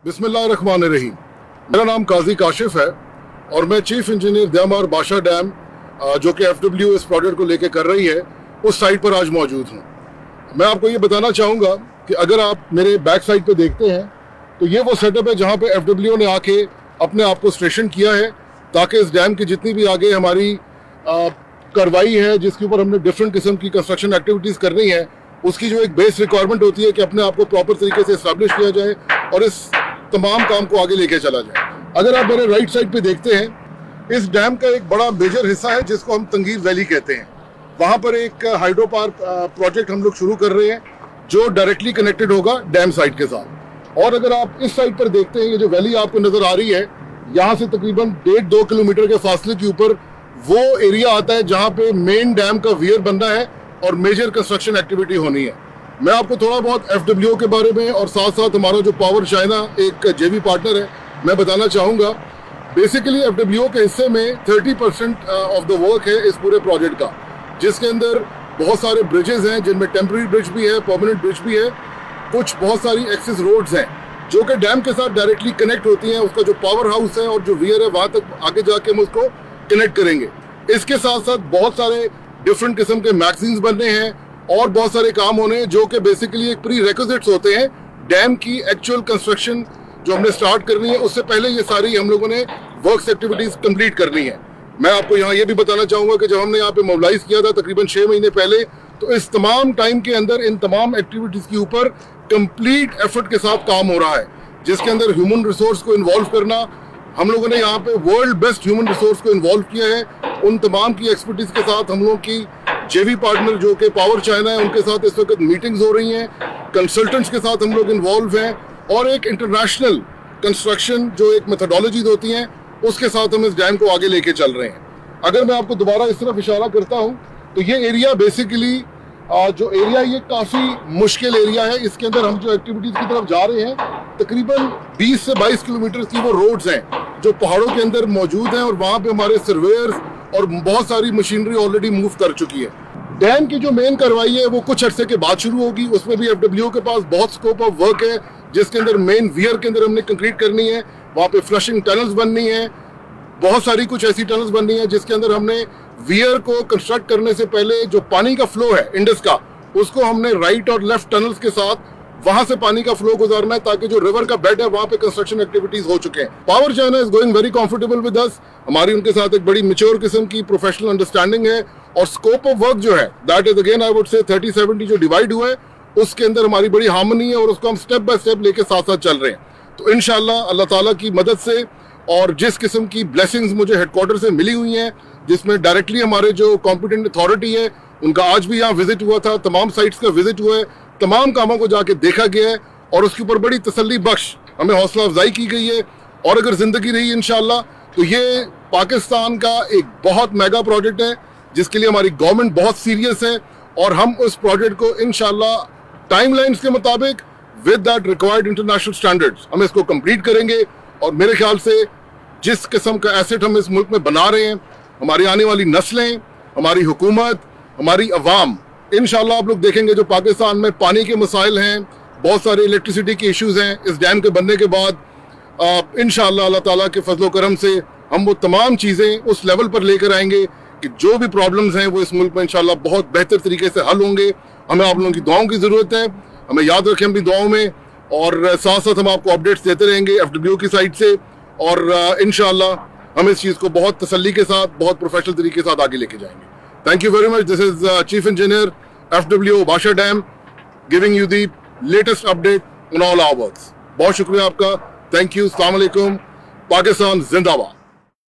बिस्मिल्लाहिर्रहमानिर्रहीम। मेरा नाम काजी काशिफ है और मैं चीफ इंजीनियर द्यामार बाशा डैम जो कि FW इस प्रोजेक्ट को लेके कर रही है उस साइट पर आज मौजूद हूँ। मैं आपको ये बताना चाहूँगा कि अगर आप मेरे बैक साइड पे देखते हैं तो ये वो सेटअप है जहाँ पे FW ने आके अपने आप को स्टेशन किया है ताकि इस डैम की जितनी भी आगे हमारी कार्रवाई है जिसके ऊपर हमने डिफरेंट किस्म की कंस्ट्रक्शन एक्टिविटीज़ करनी है उसकी जो एक बेस रिक्वायरमेंट होती है कि अपने आप को प्रॉपर तरीके से इस्टेब्लिश किया जाए और इस तमाम काम को आगे लेके चला जाए। अगर आप मेरे राइट साइड पे देखते हैं इस डैम का एक बड़ा मेजर हिस्सा है जिसको हम तंगीर वैली कहते हैं। वहाँ पर एक हाइड्रो पावर प्रोजेक्ट हम लोग शुरू कर रहे हैं जो डायरेक्टली कनेक्टेड होगा डैम साइड के साथ। और अगर आप इस साइड पर देखते हैं ये जो वैली आपको नजर आ रही है यहाँ से तकरीबन 1.5-2 किलोमीटर के फासले के ऊपर वो एरिया आता है जहाँ पे मेन डैम का वियर बनना है और मेजर कंस्ट्रक्शन एक्टिविटी होनी है। मैं आपको थोड़ा बहुत FW के बारे में और साथ साथ हमारा जो पावर चाइना एक JV पार्टनर है मैं बताना चाहूँगा। बेसिकली FW के हिस्से में 30% ऑफ द वर्क है इस पूरे प्रोजेक्ट का, जिसके अंदर बहुत सारे ब्रिजेस हैं जिनमें टेम्प्रेरी ब्रिज भी है, परमानेंट ब्रिज भी है, कुछ बहुत सारी एक्सेस रोड्स हैं जो कि डैम के साथ डायरेक्टली कनेक्ट होती हैं। उसका जो पावर हाउस है और जो वियर है वहाँ तक आगे जाके हम उसको कनेक्ट करेंगे। इसके साथ साथ बहुत सारे डिफरेंट किस्म के मैगजीन्स बनने हैं और बहुत सारे काम होने हैं जो कि बेसिकली एक प्री रिक्विजिट्स होते हैं डैम की एक्चुअल कंस्ट्रक्शन जो हमने स्टार्ट करनी है उससे पहले ये सारी हम लोगों ने वर्क्स एक्टिविटीज कंप्लीट करनी है। मैं आपको यहाँ ये भी बताना चाहूँगा कि जब हमने यहाँ पे मोबिलाइज किया था तकरीबन 6 महीने पहले तो इस तमाम टाइम के अंदर इन तमाम एक्टिविटीज़ के ऊपर कंप्लीट एफर्ट के साथ काम हो रहा है, जिसके अंदर ह्यूमन रिसोर्स को इन्वॉल्व करना, हम लोगों ने यहाँ पे वर्ल्ड बेस्ट ह्यूमन रिसोर्स को इन्वॉल्व किया है। उन तमाम की एक्सपर्टीज़ के साथ हम लोगों की JV पार्टनर जो कि पावर चाइना है उनके साथ इस वक्त मीटिंग्स हो रही हैं, कंसल्टेंट्स के साथ हम लोग इन्वॉल्व हैं और एक इंटरनेशनल कंस्ट्रक्शन जो एक मेथोडोलॉजीज होती हैं उसके साथ हम इस डैम को आगे लेके चल रहे हैं। अगर मैं आपको दोबारा इस तरफ इशारा करता हूँ तो ये एरिया बेसिकली जो एरिया ये काफ़ी मुश्किल एरिया है। इसके अंदर हम जो एक्टिविटीज़ की तरफ जा रहे हैं तकरीबन 20 से 22 किलोमीटर की वो रोड्स हैं जो पहाड़ों के अंदर मौजूद हैं और वहाँ पे हमारे सर्वेयर्स और बहुत सारी मशीनरी ऑलरेडी मूव कर चुकी है। डैम की जो मेन कार्रवाई है वो कुछ अरसे के बाद शुरू होगी। उसमें भी FW के पास बहुत स्कोप ऑफ वर्क है जिसके अंदर मेन वियर के अंदर हमने कंक्रीट करनी है, वहाँ पे फ्लशिंग टनल्स बननी है, बहुत सारी कुछ ऐसी टनल्स बननी है जिसके अंदर हमने वियर को कंस्ट्रक्ट करने से पहले जो पानी का फ्लो है इंडस का उसको हमने राइट और लेफ्ट टनल्स के साथ वहां से पानी का फ्लो गुजारना है ताकि जो रिवर का बेड है वहां पे कंस्ट्रक्शन एक्टिविटीज हो चुके हैं। Power China is going very comfortable with us. हमारी उनके साथ एक बड़ी मैच्योर किस्म की प्रोफेशनल अंडरस्टैंडिंग है और स्कोप ऑफ वर्क जो है that is again I would say 30-70 जो डिवाइड हुआ है उसके अंदर हमारी बड़ी हार्मनी है और उसको हम स्टेप बाय स्टेप लेके साथ साथ चल रहे हैं। तो इंशाल्लाह अल्लाह ताला की मदद से और जिस किस्म की ब्लेसिंग्स मुझे हेडक्वार्टर से मिली हुई हैं जिसमें डायरेक्टली हमारे जो कॉम्पिटेंट अथॉरिटी है उनका आज भी यहाँ विजिट हुआ था, तमाम साइट्स का विजिट हुआ है, तमाम कामों को जाके देखा गया है और उसके ऊपर बड़ी तसल्ली बख्श हमें हौसला अफजाई की गई है। और अगर ज़िंदगी रही इंशाल्लाह तो ये पाकिस्तान का एक बहुत मेगा प्रोजेक्ट है जिसके लिए हमारी गवर्नमेंट बहुत सीरियस है और हम उस प्रोजेक्ट को इंशाल्लाह टाइमलाइंस के मुताबिक with that required international standards हम इसको कंप्लीट करेंगे। और मेरे ख्याल से जिस किस्म का एसेट हम इस मुल्क में बना रहे हैं, हमारी आने वाली नस्लें, हमारी हुकूमत, हमारी अवाम, इंशाल्लाह आप लोग देखेंगे जो पाकिस्तान में पानी के मसाइल हैं, बहुत सारे इलेक्ट्रिसिटी के इश्यूज हैं, इस डैम के बनने के बाद इंशाल्लाह अल्लाह ताला के फजलो करम से हम वो तमाम चीज़ें उस लेवल पर लेकर आएंगे कि जो भी प्रॉब्लम्स हैं वो इस मुल्क में इंशाल्लाह बहुत बेहतर तरीके से हल होंगे। हमें आप लोगों की दुआओं की ज़रूरत है, हमें याद रखें अपनी दुआओं में और साथ साथ हम आपको अपडेट्स देते रहेंगे FW की साइड से और इंशाल्लाह हम इस चीज़ को बहुत तसल्ली के साथ बहुत प्रोफेशनल तरीके के साथ आगे लेके जाएंगे। Thank you very much. This is Chief Engineer FW Basha Dam giving you the latest update on all our works. बहुत शुक्रिया आपका. Thank you. Assalamu alaikum. Pakistan Zindabad.